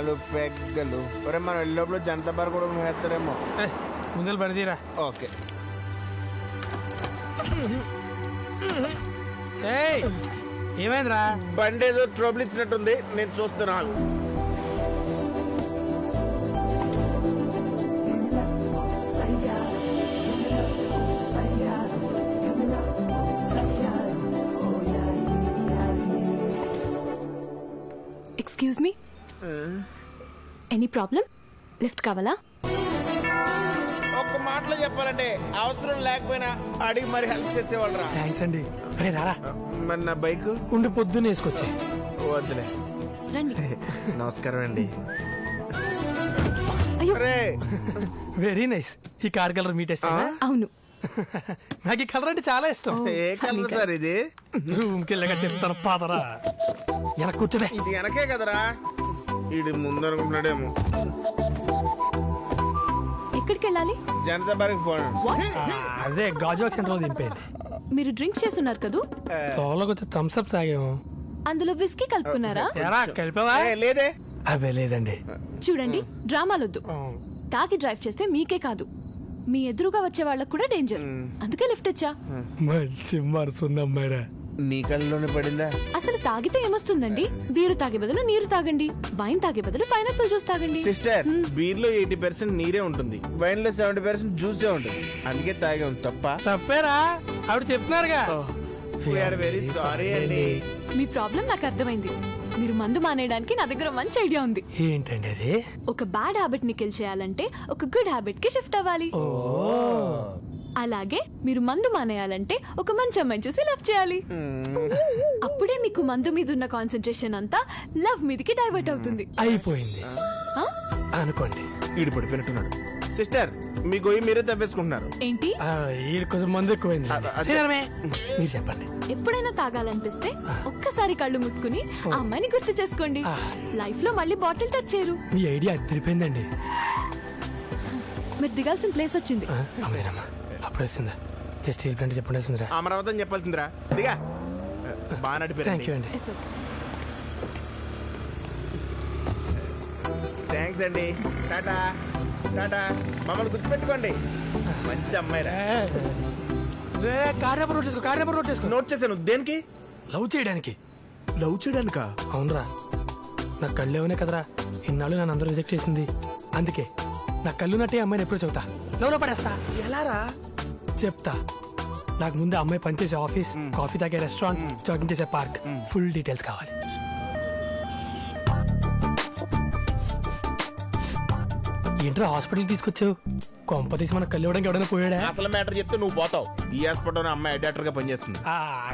పెగ్గాలు పెగ్గలు. ఒరే మనం వెళ్ళినప్పుడు జనతా పార్క్ కూడా వేస్తారేమో. ముందర పడితీరా. ఓకే. ఏమైందిరా? బండి ఏదో ట్రబుల్ ఇచ్చినట్టుంది, నేను చూస్తున్నాను. Excuse me, any problem? Lift కావాలా? ఒక్క మాటలో చెప్పాలంటే అవసరం లేకపోయినా అడిగి మరి హెల్ప్ చేసేవాళ్ళరా. థ్యాంక్స్ అండి. అరే రారా. మరి నా బైక్ ఉండి పొద్దున్న వేసుకొచ్చే. వద్దులే. రండి. నమస్కారం అండి. అయ్యో, వెరీ నైస్. ఈ కార్ కలర్ మీట్ వేస్తా. అవును, నాకు ఈ కలర్ అంటే చాలా ఇష్టం. ఏ కలర్ సార్ ఇది? రూమ్కి వెళ్ళగా చెప్తాను పాదరా. వెనక కూర్చోవే. ఇది వెనకే కదరా, ఇది ముందు అనుకుంటున్నాడేమో. ఎక్కడికి వెళ్ళాలి? జనతా పార్క్ పోను. అదే గాజువాక్ సెంటర్ లో దింపేయండి. మీరు డ్రింక్ చేస్తున్నారు కదూ? తోలో కొద్ది థమ్స్ అప్ తాగాము. అందులో విస్కీ కలుపుకున్నారా? ఎరా కలిపావా? లేదే. అదే లేదండి. చూడండి, డ్రామాలొద్దు. తాగి డ్రైవ్ చేస్తే మీకే కాదు, మీ ఎదురుగా వచ్చే వాళ్ళకు కూడా డేంజర్. అందుకే లిఫ్ట్ ఇచ్చా. మంచి మనసుంది అమ్మాయిరా. నీ కళ్ళలోనే పడిందా? అసలు తాగితే ఏమొస్తుందండి? బీరు తాగే బదులు నీరు తాగండి, వైన్ తాగే బదులు పైనాపిల్ జ్యూస్ తాగండి. సిస్టర్, బీర్ లో 80% నీరే ఉంటుంది, వైన్ లో 70% జ్యూసే ఉంటుంది. అందుకే తాగాం. తప్పేరా? ఆవిడ చెప్తున్నారుగా. వెరీ సారీ అండి. మీ ప్రాబ్లం నాకు అర్థమైంది. మీరు మందు మానేయడానికి నా దగ్గర మంచి ఐడియా ఉంది. ఏంటండి అది? ఒక బ్యాడ్ హ్యాబిట్ ని కిల్ చేయాలంటే ఒక గుడ్ హ్యాబిట్ కి షిఫ్ట్ అవ్వాలి. అలాగే మీరు మందు మానేయాలంటే ఒక మంచి అమ్మాయిని చూసి లవ్ చేయాలి. అప్పుడే మీకు మందు మీద ఉన్న కాన్సన్ట్రేషన్ అంతా లవ్ మీదకి డైవర్ట్ అవుతుంది. అయిపోయింది అనుకోండి. ఈడు పడిపోయినట్టున్నాడు. సిస్టర్, మీ గొయ్యి మీరే తప్పేసుకుంటున్నారు. ఏంటి? కొంచెం మందు ఎక్కువైంది. మీరు చెప్పండి. ఎప్పుడైనా తాగాలనిపిస్తే ఒక్కసారి కళ్ళు మూసుకుని ఆ అమ్మాయిని గుర్తు చేసుకోండి. లైఫ్ లో మళ్ళీ బాటిల్ టచ్ చేయరు. మీ ఐడియా అదిరిపోయిందండి. మీరు దిగాల్సిన ప్లేస్ వచ్చింది. అప్పుడు వస్తుందా? స్టీల్ ప్లాంట్ చెప్పండి. వస్తుందిరా. అమరావతి అని చెప్పాల్సిందిరా. దిగా. బాగా నడిపారు. థ్యాంక్ యూ అండి. థ్యాంక్స్ అండి. టాటా టాటా. మమ్మల్ని గుర్తుపెట్టుకోండి. మంచి అమ్మాయిరా. కార్ నెంబర్ నోట్ చేసుకో. నోట్ చేశాను. దేనికి? లవ్ చేయడానికి. లవ్ చేయడానికా? అవునరా, నా కళ్ళు ఏమనే కదరా ఇన్నాళ్ళు నన్ను అందరూ రిజెక్ట్ చేసింది. అందుకే నా కళ్ళు నట్టే అమ్మాయిని ఎప్పుడు చెబుతా, లవ్లో పడేస్తా. ఎలారా? చెప్తా. నాకు ముందు అమ్మాయి పనిచేసే ఆఫీస్, కాఫీ తాగే రెస్టారెంట్, జాగింగ్ చేసే పార్క్, ఫుల్ డీటెయిల్స్ కావాలి. ఏంట్రా హాస్పిటల్ తీసుకొచ్చావు? కొంప తీసి మన కళ్ళు ఇవ్వడానికి ఎవడైనా పోయాడా? అసలు మ్యాటర్ చెప్తే నువ్వు పోతావు. ఈ హాస్పిటల్ అమ్మాయి డాక్టర్ గా పనిచేస్తుంది.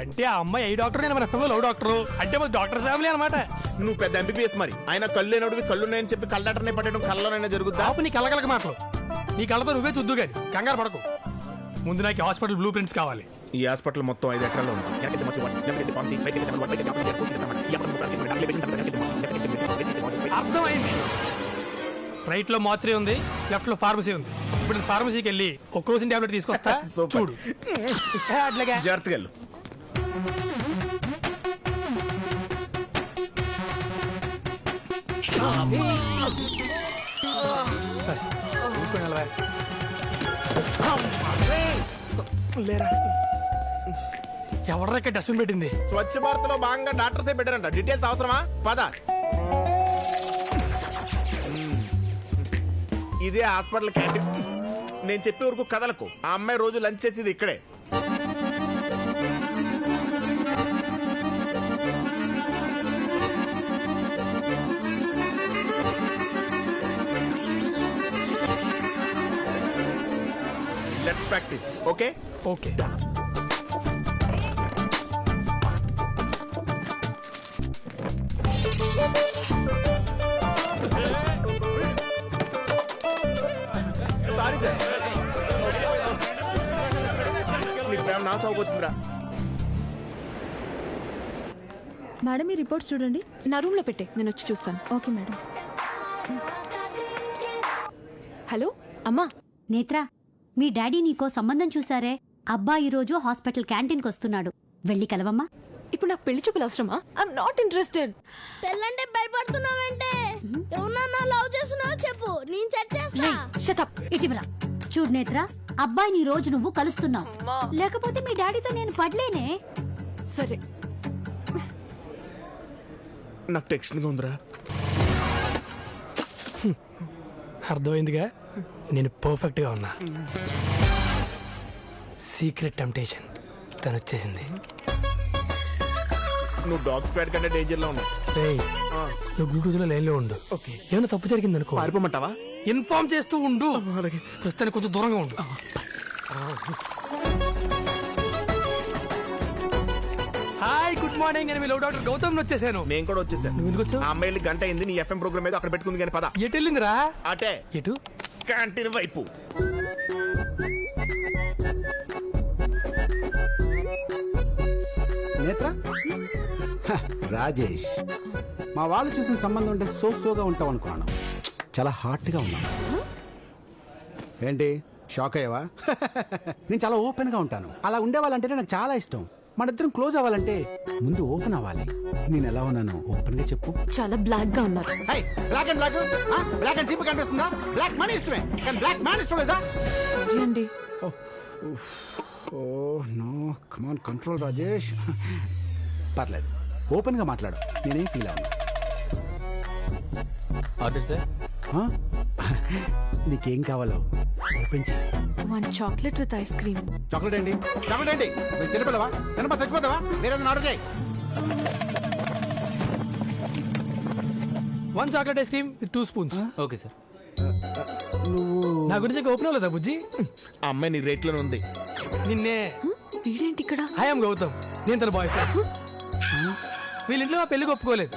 అంటే ఆ అమ్మాయి ఐ డాక్టర్, నేను మన ఫ్యామిలీ లవ్ డాక్టర్. అంటే మన డాక్టర్ ఫ్యామిలీ అనమాట. నువ్వు పెద్ద ఎంబీబీఎస్. మరి ఆయన కళ్ళు లేనోడివి కళ్ళు ఉన్నాయని చెప్పి కళ్ళ డాక్టర్ని పట్టడం కళ్ళలోనైనా జరుగుద్దా? నీ కళ్ళగలక మాటలు. నీ కళ్ళతో నువ్వే చూద్దు గాని కంగారు పడకు. ముందు నాకు హాస్పిటల్ బ్లూ ప్రింట్స్ కావాలి. ఈ హాస్పిటల్ మొత్తం 5 ఎకరాల్లో ఉంది. అర్థమైంది. రైట్ లో మార్చరీ ఉంది, లెఫ్ట్ లో ఫార్మసీ ఉంది. ఇప్పుడు ఫార్మసీకి వెళ్ళి ఒక క్రోసిన్ టాబ్లెట్ తీసుకొస్తా. చూడు అట్లాగే జాగ్రత్తగా వెళ్ళు. సరే చూసుకొని వెళ్ళవా. లేరా? ఎవరి దగ్గర డస్ట్బిన్ పెట్టింది? స్వచ్ఛ భారత్ లో భాగంగా డాక్టర్సే పెట్టారంట. డీటెయిల్స్ అవసరమా? పద. ఇదే హాస్పిటల్ క్యాంటీన్. నేను చెప్పే వరకు కదలకు. ఆ అమ్మాయి రోజు లంచ్ చేసేది ఇక్కడే. Let's practice. Okay okay. Sorry sir. నీ ప్రేమ నా చౌకొచ్చిందిరా. మేడం, ఈ రిపోర్ట్స్ చూడండి. నా రూమ్ లో పెట్టే, నేను వచ్చి చూస్తాను. Okay madam. హలో అమ్మా. నేత్రా, మీ డాడీ నీకో సంబంధం చూసారే. అబ్బాయి ఈరోజు హాస్పిటల్ క్యాంటీన్కి వస్తున్నాడు. వెళ్ళి కలవమ్మా. ఇప్పుడు నాకు పెళ్లి చూపులు అవసరమా? I'm not interested. పెళ్ళంటే భయపడుతున్నావంటే ఎవరన్నా నేను సెట్ చేస్తా. షటప్ ఇటివరా. చూడు నేత్ర, అబ్బాయిని ఈ రోజు నువ్వు కలుస్తున్నావు, లేకపోతే మీ డాడీతో నేను పడలేనే. సరే నాకు టెన్షన్గా ఉందిరా. అర్థమైందిగా, నేను పర్ఫెక్ట్గా ఉన్నా. సీక్రెట్ టెంప్టేషన్ తను వచ్చేసింది. నువ్వు డాగ్ స్క్వాడ్ కంటే డేంజర్లో ఉన్నావు. రేయ్, నువ్వు బ్లూటూత్లో లైన్లో ఉండు. ఓకే. ఏమైనా తప్పు జరిగింది అనుకో పారిపోమంటావా? ఇన్ఫార్మ్ చేస్తూ ఉండు. ప్రస్తుతానికి కొంచెం దూరంగా ఉండు. Hi, good morning. నేను మీ లవ్ డాక్టర్ గౌతమ్ వచ్చేసాను. నేను కూడా వచ్చేసాను. నువ్వు ఎందుకు వచ్చావు? ఆ అమ్మాయిలు గంట అయింది, నీ ఎఫ్ఎం ప్రోగ్రామ్ ఏదో అక్కడ పెట్టుకుంది కానీ పద. ఎటు వెళ్ళిందిరా? అటే ఎటు? క్యాంటీన్ వైపు. నేత్ర, రాజేష్, మా వాళ్ళు చూసిన సంబంధం ఉంటే సోగా ఉంటావు అనుకున్నాను. చాలా హార్ట్గా ఉన్నాను. ఏంటి షాక్ అయ్యావా? నేను చాలా ఓపెన్గా ఉంటాను. అలా ఉండేవాళ్ళంటేనే నాకు చాలా ఇష్టం. మన ఇద్దరం క్లోజ్ అవ్వాలంటే ముందు ఓపెన్ అవ్వాలి. నేను ఎలా ఉన్నాను ఓపెన్గా చెప్పు. చాలా బ్లాక్ గా ఉన్నారు. Black and black black and cheap కనిపిస్తుందా? బ్లాక్ మనీ ఇష్టమే కానీ బ్లాక్ మ్యాన్ ఇష్టం లేదా? ఏంటి oh no, come on control Rajesh. పర్లేదు, ఓపెన్గా మాట్లాడు. నేనేం ఫీల్ అవునా. Order sir. నీకేం కావాలో ఓపెన్ చేయి. 1 chocolate with ice cream. Chocolate ఏంటి? చాక్లెట్ ఏంటి? చిన్నపిల్లవా? చిన్నపా చచ్చిపోతావా? వేరేదైనా ఆర్డర్ చేయి. 1 chocolate ice cream with 2 spoons. Okay sir. నువ్వు నా గురించి ఓపెన్ అవ్వలేదా బుజ్జి? ఆ అమ్మాయి నీ రేట్లోనే ఉంది. నిన్నే. వీడేంటి ఇక్కడ? ఐఎమ్ గౌతమ్, నేను తన బాయ్ ఫ్రెండ్. వీళ్ళింట్లో ఆ పెళ్లికి ఒప్పుకోలేదు.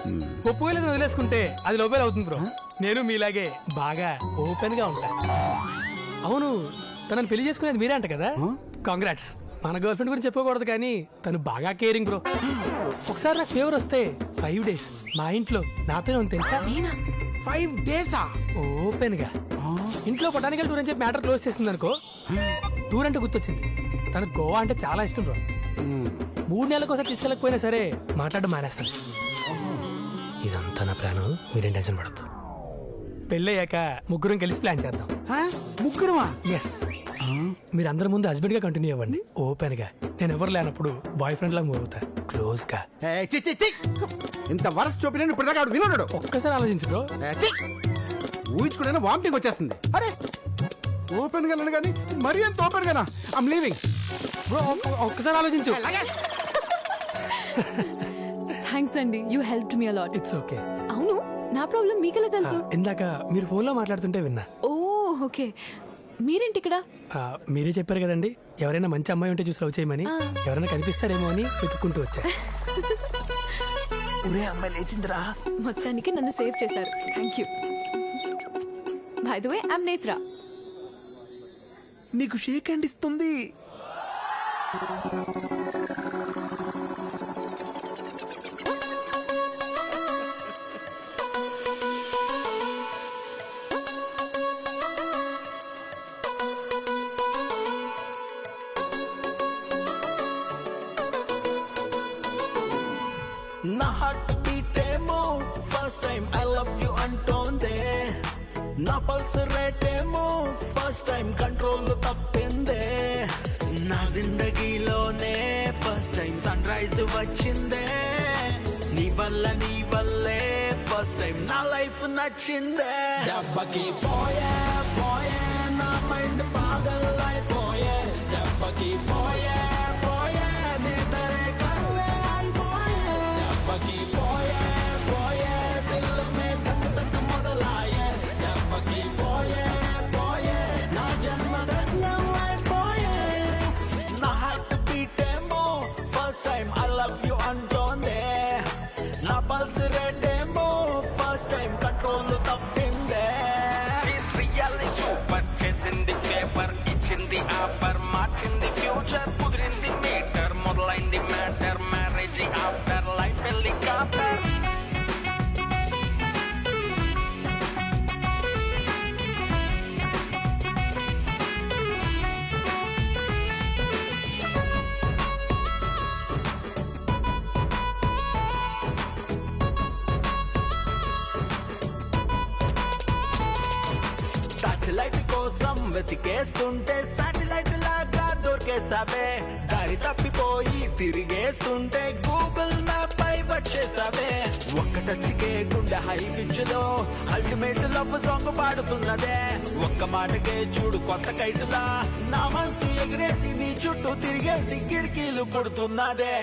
ఒప్పుకోలేదు వదిలేసుకుంటే అది లోపల అవుతుంది బ్రో. నేను మీలాగే బాగా ఓపెన్ గా ఉంటా. అవును, తనని పెళ్లి చేసుకునేది మీరే అంట కదా? కాంగ్రాట్స్. మన గర్ల్ ఫ్రెండ్ గురించి చెప్పకూడదు కానీ తను బాగా కేరింగ్ బ్రో. ఒకసారి నాకు ఫేవర్ వస్తే 5 days మా ఇంట్లో నాతోనే ఉంది తెలుసా? 5 days ఓపెన్ గా ఇంట్లో బొటానికల్ టూర్ అని చెప్పి మ్యాటర్ క్లోజ్ చేసింది అనుకో. టూర్ అంటే గుర్తొచ్చింది, తనకు గోవా అంటే చాలా ఇష్టం బ్రో. 3 నెలల కోసం తీసుకెళ్ళకపోయినా సరే మాట్లాడడం మానేస్తాను. ఇదంతా నా ప్లాన్, మీరేం టెన్షన్ పడద్దు. పెళ్ళయ్యాక ముగ్గురం కలిసి ప్లాన్ చేద్దాం. ముగ్గురమా? ఎస్. మీరు అందరి ముందు హస్బెండ్ గా కంటిన్యూ అవ్వండి ఓపెన్ గా. నేను ఎవరు లేనప్పుడు బాయ్ ఫ్రెండ్ లా మూవ్ అవుతా క్లోజ్ గా. ఇంత వరస్ చూపి ఇప్పుడు దాకా విన్నాడు. ఒక్కసారి ఆలోచించు బ్రో. ఊహించుకునే వామిటింగ్ వచ్చేస్తుంది. అరే ఓపెన్ గా కానీ మరీ అంత ఓపెన్ గానా? I'm leaving bro. ఒక్కసారి ఆలోచించు. థ్యాంక్స్ అండి, you helped me a lot. It's okay. అవును, నా ప్రాబ్లం మీకెలా తెలుసు? ఇందాక మీరు ఫోన్ లో మాట్లాడుతుంటే విన్నా. ఓ ఓకే. మీరేంటి ఇక్కడ? మీరే చెప్పారు కదండి, ఎవరైనా మంచి అమ్మాయి ఉంటే చూసి లవ్ చేయమని. ఎవరైనా కనిపిస్తారేమో అని వెతుక్కుంటూ వచ్చా. అమ్మాయి లేచిందిరా. మొత్తానికి నన్ను సేవ్ చేశారు. Thank you. By the way, I'm Netra. నీకు షేక్ హ్యాండ్ ఇస్తుంది. నా హార్ట్ బీట్ ఏమో first time I love you అంటోందే. నా పల్స్ రేట్ ఏమో ఫస్ట్ టైం కంట్రోల్ తప్పిందే. నా జిందగీలోనే ఫస్ట్ టైం సన్ రైజ్ వచ్చిందే. నీ వల్లే ఫస్ట్ టైం నా లైఫ్ నచ్చిందే. దెబ్బకి పోయే పోయే నా మైండ్ పాగలైపోయే. దెబ్బకి పోయే పోయే నిద్రే కరువే అయిపోయే. దెబ్బకి పోయే పోయే దిల్ మే ధక్ ధక్ మొదలాయే. దెబ్బకి పోయే పోయే నా జన్మ ధన్యం అయిపోయే. నా హార్ట్ బీట్ ఏమో first time I love you అంటోందే. నా పల్స్ రేట్ ఏమో ఫస్ట్ టైం కంట్రోల్ తప్పిందే. She's really super, చేసింది పేపర్, ఇచ్చింది ఆఫర్, మార్చింది ఫ్యూచర్, కుదిరింది మీటర్, మొదలైంది matter, marriage after life helicopter. కోసం వెతికేస్తుంటే సాటిలైట్ లాగా దొరికేసావే దారి తప్పిపోయి తిరిగేస్తుంటే గూగుల్ మ్యాప్ పై వచ్చేసావే ఒక్క టచ్కే గుండె హై పిచ్ లో అల్టిమేట్ లవ్ సాంగ్ పాడుతున్నదే ఒక్క మాటకే చూడు కొత్త కైటులా నా మనసు ఎగిరేసి నీ చుట్టూ తిరిగేసి కిటికీలు కొడుతున్నదే